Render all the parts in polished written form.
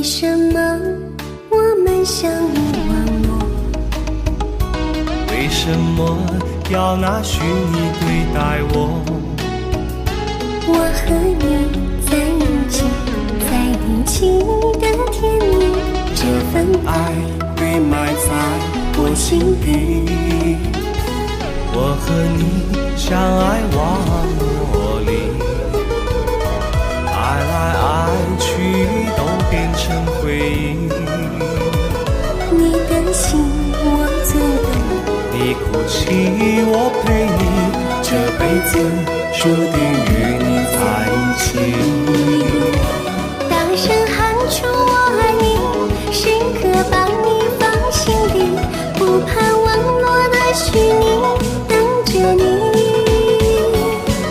为什么我们相濡忘我？为什么要拿虚拟对待我？我和你在一起，在一起的甜蜜，这份爱会埋在我心底。我和你相爱忘我离，爱来爱去都变成回忆。你的心我最懂，你哭泣我陪你，这辈子注定与你在一起。大声喊出我爱你，时刻把你放心底，不怕网络的虚拟，等着你。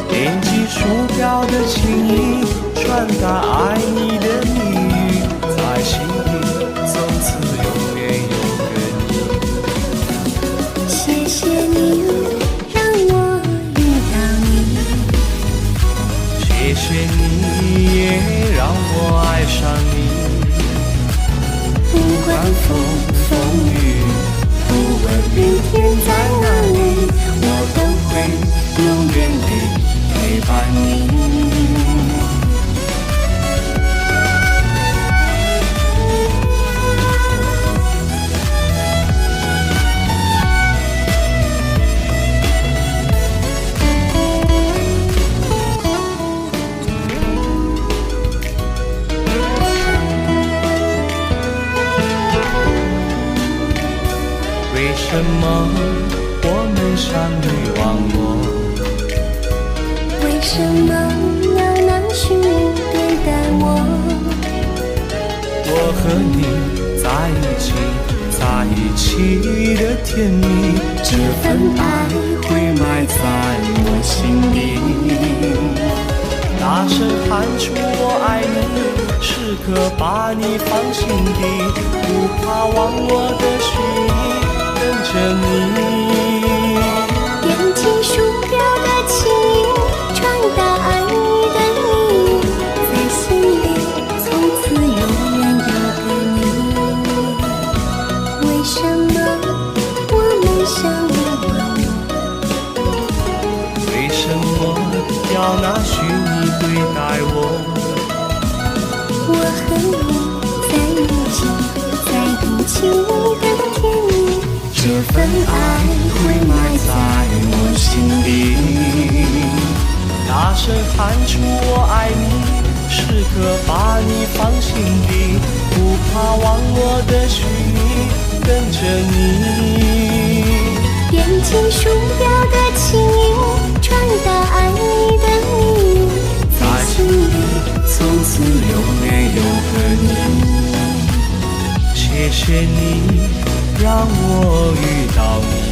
点击鼠标的情意，传达爱你的蜜语，在心里从此永远有个你。谢谢你让我遇到你，谢谢你也让我爱上你。不管风风雨，不问明天在哪里，我都会永远地陪伴你。为什么我们相濡忘我？为什么要拿虚拟对待我？我和你在一起，在一起的甜蜜，这份爱会埋在我心底。大声喊出我爱你，时刻把你放心底，不怕忘我的虚拟，等着你。点击鼠标的情意，传达爱你的蜜语，在心里从此永远有个你。为什么我们相濡忘我？为什么要拿虚拟对待我？我和你在一起，在一起的甜蜜，这份爱会埋在我心底。大声喊出我爱你，时刻把你放心底，不怕忘我的虚拟，等着你。点击鼠标的情意，传达爱你的蜜语，在心里从此永远有个你。谢谢你让我遇到你。